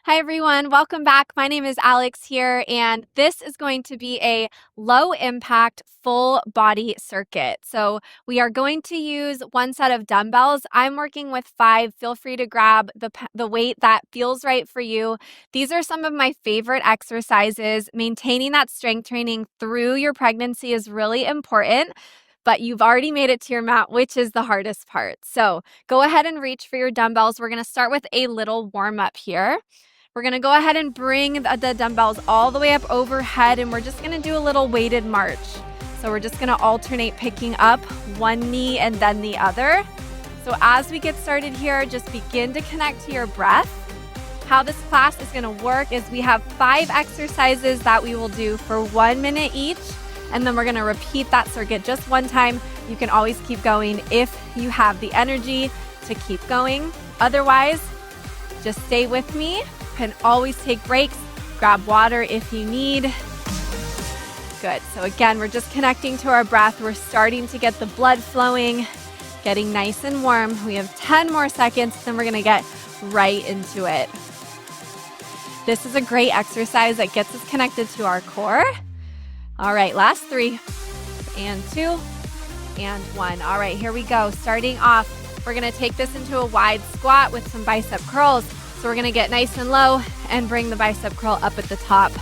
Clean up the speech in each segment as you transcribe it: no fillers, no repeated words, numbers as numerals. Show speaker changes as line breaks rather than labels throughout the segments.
Hi everyone, welcome back. My name is Alex here, and this is going to be a low impact full body circuit. So we are going to use one set of dumbbells. I'm working with 5. Feel free to grab the weight that feels right for you. These are some of my favorite exercises. Maintaining that strength training through your pregnancy is really important, but you've already made it to your mat, which is the hardest part. So go ahead and reach for your dumbbells. We're going to start with a little warm up here. We're gonna go ahead and bring the dumbbells all the way up overhead, and we're just gonna do a little weighted march. So we're just gonna alternate picking up one knee and then the other. So as we get started here, just begin to connect to your breath. How this class is gonna work is we have 5 exercises that we will do for 1 minute each, and then we're gonna repeat that circuit just one time. You can always keep going if you have the energy to keep going. Otherwise, just stay with me. Can always take breaks, grab water if you need. Good, so again, we're just connecting to our breath. We're starting to get the blood flowing, getting nice and warm. We have 10 more seconds, then we're gonna get right into it. This is a great exercise that gets us connected to our core. All right, last 3, and 2, and 1. All right, here we go. Starting off, we're gonna take this into a wide squat with some bicep curls. So we're gonna get nice and low and bring the bicep curl up at the top.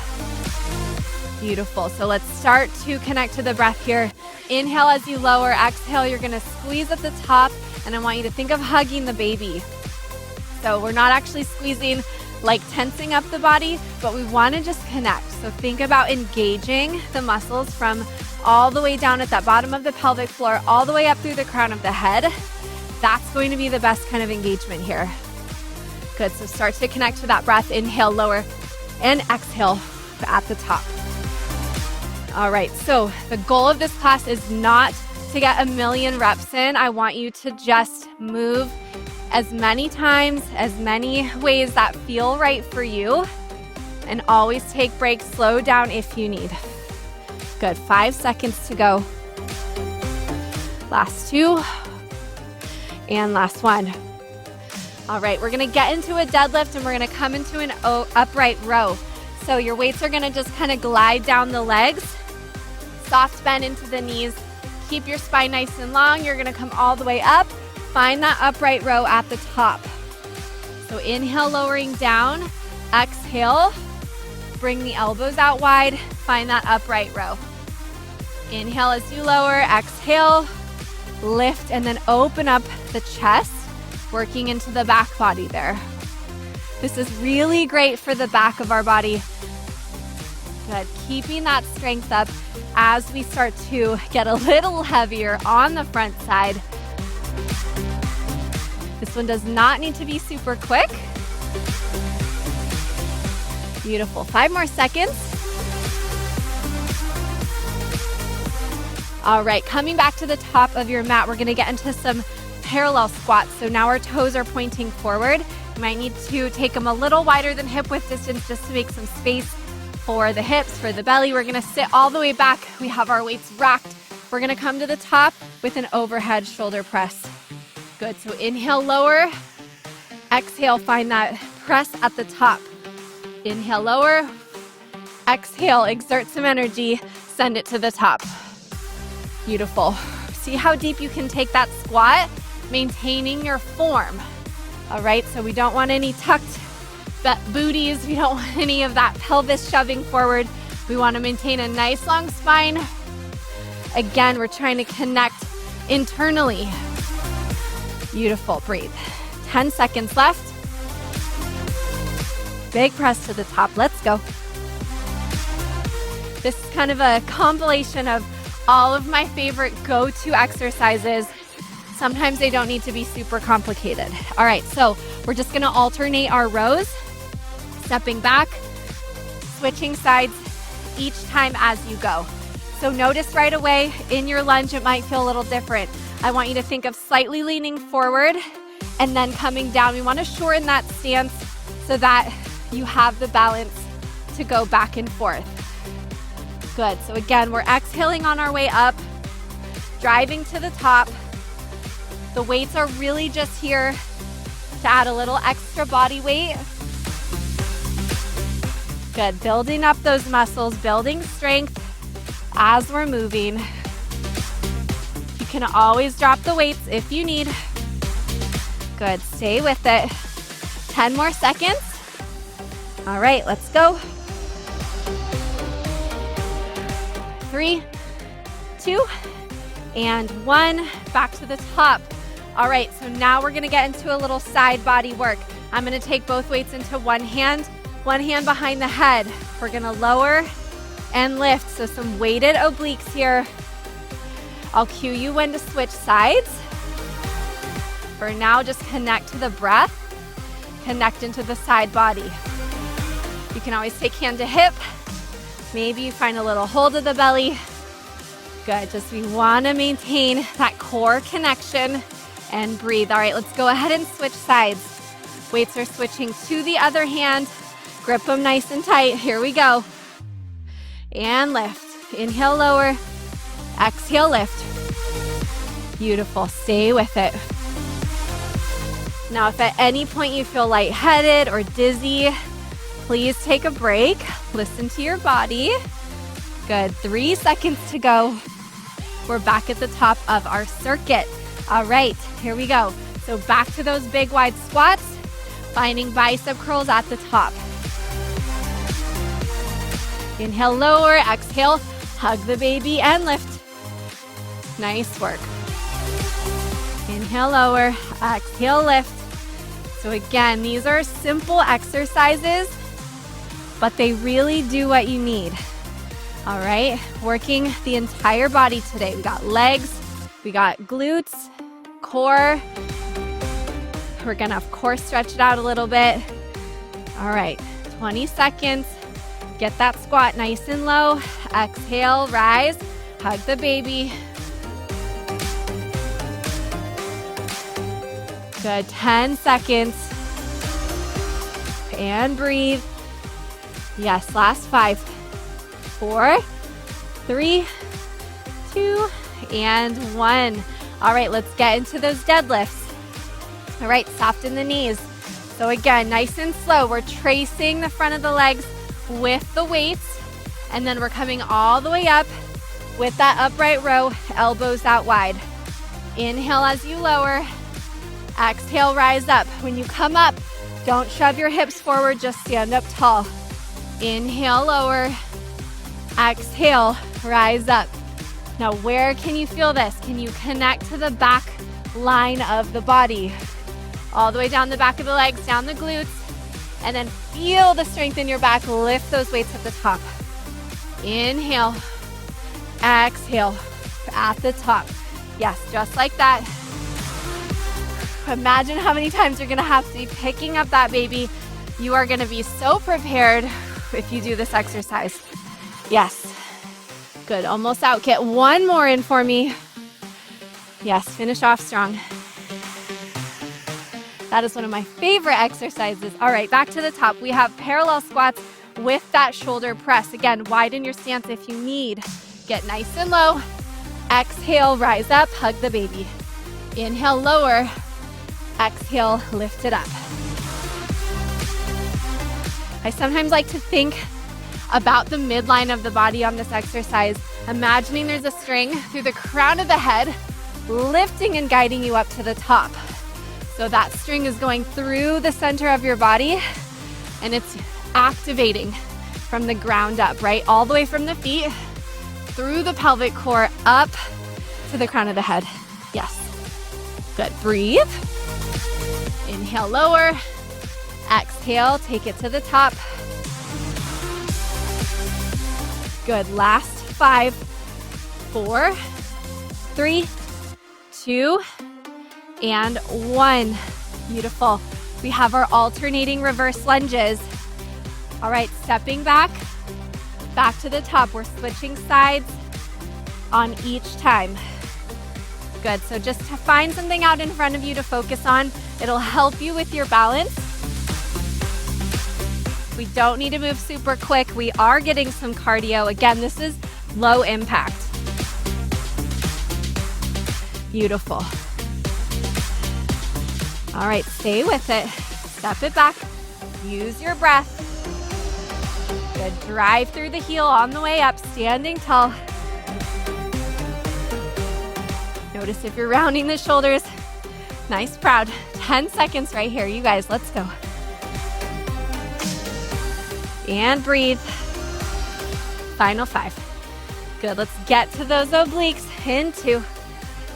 Beautiful, so let's start to connect to the breath here. Inhale as you lower, exhale, you're gonna squeeze at the top, and I want you to think of hugging the baby. So we're not actually squeezing like tensing up the body, but we wanna just connect. So think about engaging the muscles from all the way down at that bottom of the pelvic floor, all the way up through the crown of the head. That's going to be the best kind of engagement here. Good, so start to connect to that breath. Inhale, lower, and exhale at the top. All right, so the goal of this class is not to get a million reps in. I want you to just move as many times, as many ways that feel right for you, and always take breaks, slow down if you need. Good, 5 seconds to go. Last 2, and last 1. All right, we're gonna get into a deadlift and we're gonna come into an upright row. So your weights are gonna just kind of glide down the legs, soft bend into the knees, keep your spine nice and long. You're gonna come all the way up, find that upright row at the top. So inhale, lowering down, exhale, bring the elbows out wide, find that upright row. Inhale as you lower, exhale, lift, and then open up the chest, working into the back body there. This is really great for the back of our body. Good, keeping that strength up as we start to get a little heavier on the front side. This one does not need to be super quick. Beautiful, 5 more seconds. All right, coming back to the top of your mat, we're gonna get into some parallel squats. So now our toes are pointing forward. You might need to take them a little wider than hip width distance just to make some space for the hips, for the belly. We're gonna sit all the way back. We have our weights racked. We're gonna come to the top with an overhead shoulder press. Good, so inhale, lower. Exhale, find that press at the top. Inhale, lower. Exhale, exert some energy, send it to the top. Beautiful. See how deep you can take that squat? Maintaining your form. All right, so we don't want any tucked booties. We don't want any of that pelvis shoving forward. We want to maintain a nice long spine. Again, we're trying to connect internally. Beautiful, breathe. 10 seconds left. Big press to the top, let's go. This is kind of a compilation of all of my favorite go-to exercises. Sometimes they don't need to be super complicated. All right, so we're just gonna alternate our rows, stepping back, switching sides each time as you go. So notice right away in your lunge, it might feel a little different. I want you to think of slightly leaning forward and then coming down. We wanna shorten that stance so that you have the balance to go back and forth. Good, so again, we're exhaling on our way up, driving to the top. The weights are really just here to add a little extra body weight. Good, building up those muscles, building strength as we're moving. You can always drop the weights if you need. Good, stay with it. 10 more seconds. All right, let's go. 3, 2, and 1. Back to the top. All right, so now we're gonna get into a little side body work. I'm gonna take both weights into one hand behind the head. We're gonna lower and lift, so some weighted obliques here. I'll cue you when to switch sides. For now, just connect to the breath, connect into the side body. You can always take hand to hip. Maybe you find a little hold of the belly. Good, just we wanna maintain that core connection and breathe. All right, let's go ahead and switch sides. Weights are switching to the other hand. Grip them nice and tight. Here we go. And lift. Inhale, lower. Exhale, lift. Beautiful, stay with it. Now, if at any point you feel lightheaded or dizzy, please take a break. Listen to your body. Good, 3 seconds to go. We're back at the top of our circuit. All right, here we go. So back to those big wide squats, finding bicep curls at the top. Inhale, lower, exhale, hug the baby and lift. Nice work. Inhale, lower, exhale, lift. So again, these are simple exercises, but they really do what you need. All right, working the entire body today. We got legs, we got glutes, core. We're gonna, of course, stretch it out a little bit. All right, 20 seconds. Get that squat nice and low. Exhale, rise, hug the baby. Good, 10 seconds. And breathe. Yes, last 5, 4, 3, 2, and 1. All right, let's get into those deadlifts. All right, soften the knees. So again, nice and slow. We're tracing the front of the legs with the weights, and then we're coming all the way up with that upright row, elbows out wide. Inhale as you lower. Exhale, rise up. When you come up, don't shove your hips forward, just stand up tall. Inhale, lower. Exhale, rise up. Now, where can you feel this? Can you connect to the back line of the body? All the way down the back of the legs, down the glutes, and then feel the strength in your back. Lift those weights at the top. Inhale, exhale, at the top. Yes, just like that. Imagine how many times you're gonna have to be picking up that baby. You are gonna be so prepared if you do this exercise. Yes, good, almost out. Get one more in for me. Yes, finish off strong. That is one of my favorite exercises. All right, back to the top. We have parallel squats with that shoulder press. Again, widen your stance if you need. Get nice and low. Exhale, rise up, hug the baby. Inhale, lower. Exhale, lift it up. I sometimes like to think about the midline of the body on this exercise, imagining there's a string through the crown of the head, lifting and guiding you up to the top. So that string is going through the center of your body, and it's activating from the ground up, right? All the way from the feet, through the pelvic core, up to the crown of the head. Yes. Good. Breathe. Inhale, lower. Exhale, take it to the top. Good. Last 5, 4, 3, 2, and 1. Beautiful. We have our alternating reverse lunges. All right, stepping back to the top. We're switching sides on each time. Good, so just to find something out in front of you to focus on. It'll help you with your balance. We don't need to move super quick. We are getting some cardio. Again, this is low impact. Beautiful. All right, stay with it. Step it back. Use your breath. Good. Drive through the heel on the way up, standing tall. Notice if you're rounding the shoulders. Nice, proud. 10 seconds right here. You guys, let's go. And breathe. Final 5. Good. Let's get to those obliques. In 2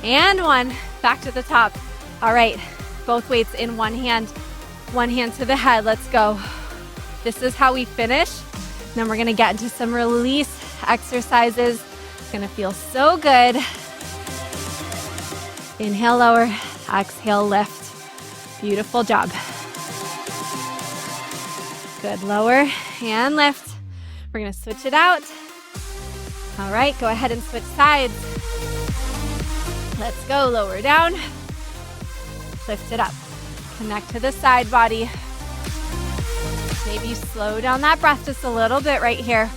and 1. Back to the top. All right. Both weights in one hand to the head. Let's go. This is how we finish. Then we're going to get into some release exercises. It's going to feel so good. Inhale, lower. Exhale, lift. Beautiful job. Good. Lower and lift. We're going to switch it out. All right. Go ahead and switch sides. Let's go. Lower down. Lift it up. Connect to the side body. Maybe you slow down that breath just a little bit right here.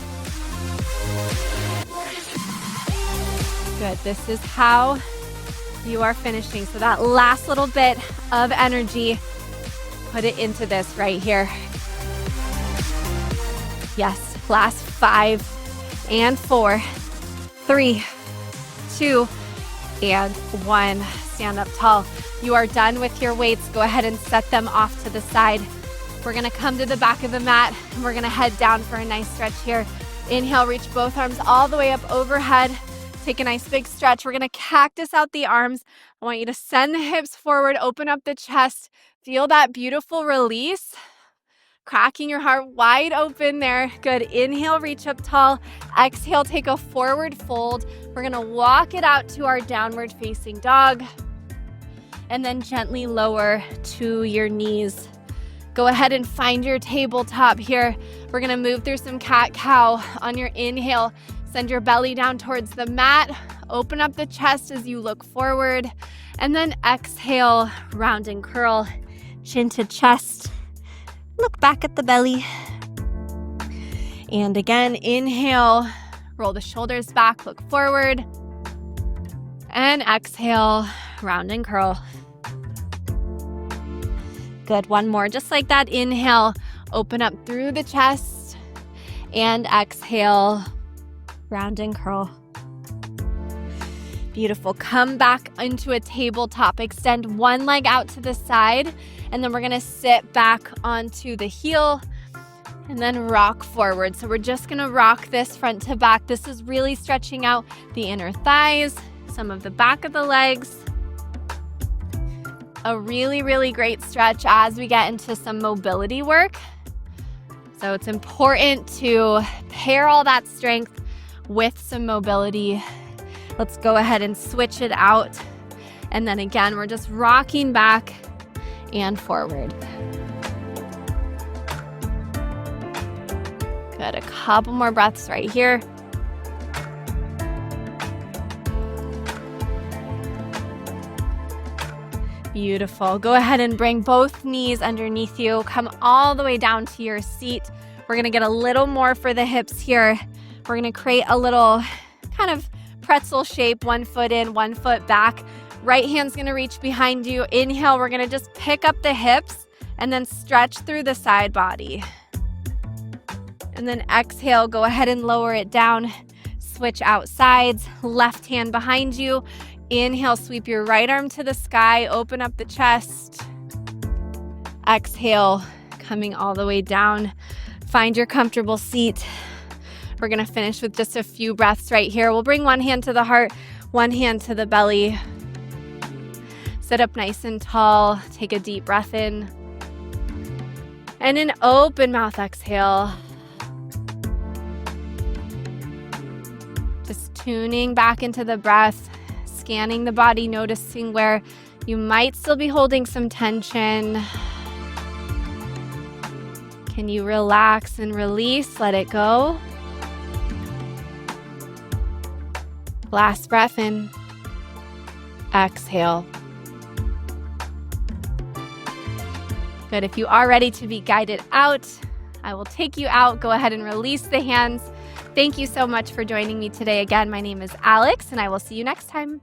Good. This is how you are finishing. So that last little bit of energy, put it into this right here. Yes. Last 5 and 4, 3, 2, and 1. Stand up tall. You are done with your weights. Go ahead and set them off to the side. We're going to come to the back of the mat and we're going to head down for a nice stretch here. Inhale, reach both arms all the way up overhead. Take a nice big stretch. We're going to cactus out the arms. I want you to send the hips forward, open up the chest. Feel that beautiful release. Cracking your heart wide open there. Good. Inhale, reach up tall. Exhale, take a forward fold. We're going to walk it out to our downward facing dog. And then gently lower to your knees. Go ahead and find your tabletop here. We're going to move through some cat-cow. On your inhale, send your belly down towards the mat. Open up the chest as you look forward. And then exhale, round and curl, chin to chest. Look back at the belly. And again, inhale, roll the shoulders back, look forward. And exhale, round and curl. Good. One more. Just like that. Inhale, open up through the chest. And exhale, round and curl. Beautiful. Come back into a tabletop. Extend one leg out to the side. And then we're going to sit back onto the heel. And then rock forward. So we're just going to rock this front to back. This is really stretching out the inner thighs, some of the back of the legs. A really, really great stretch as we get into some mobility work. So it's important to pair all that strength with some mobility. Let's go ahead and switch it out. And then again, we're just rocking back and forward. Good. A couple more breaths right here. Beautiful. Go ahead and bring both knees underneath you. Come all the way down to your seat. We're going to get a little more for the hips here. We're going to create a little kind of pretzel shape, 1 foot in, 1 foot back. Right hand's going to reach behind you. Inhale, we're going to just pick up the hips and then stretch through the side body. And then exhale, go ahead and lower it down. Switch out sides. Left hand behind you. Inhale, sweep your right arm to the sky, open up the chest. Exhale, coming all the way down. Find your comfortable seat. We're going to finish with just a few breaths right here. We'll bring one hand to the heart, one hand to the belly. Sit up nice and tall. Take a deep breath in. And an open mouth exhale. Just tuning back into the breath. Scanning the body, noticing where you might still be holding some tension. Can you relax and release? Let it go. Last breath in. Exhale. Good. If you are ready to be guided out, I will take you out. Go ahead and release the hands. Thank you so much for joining me today. Again, my name is Alex, and I will see you next time.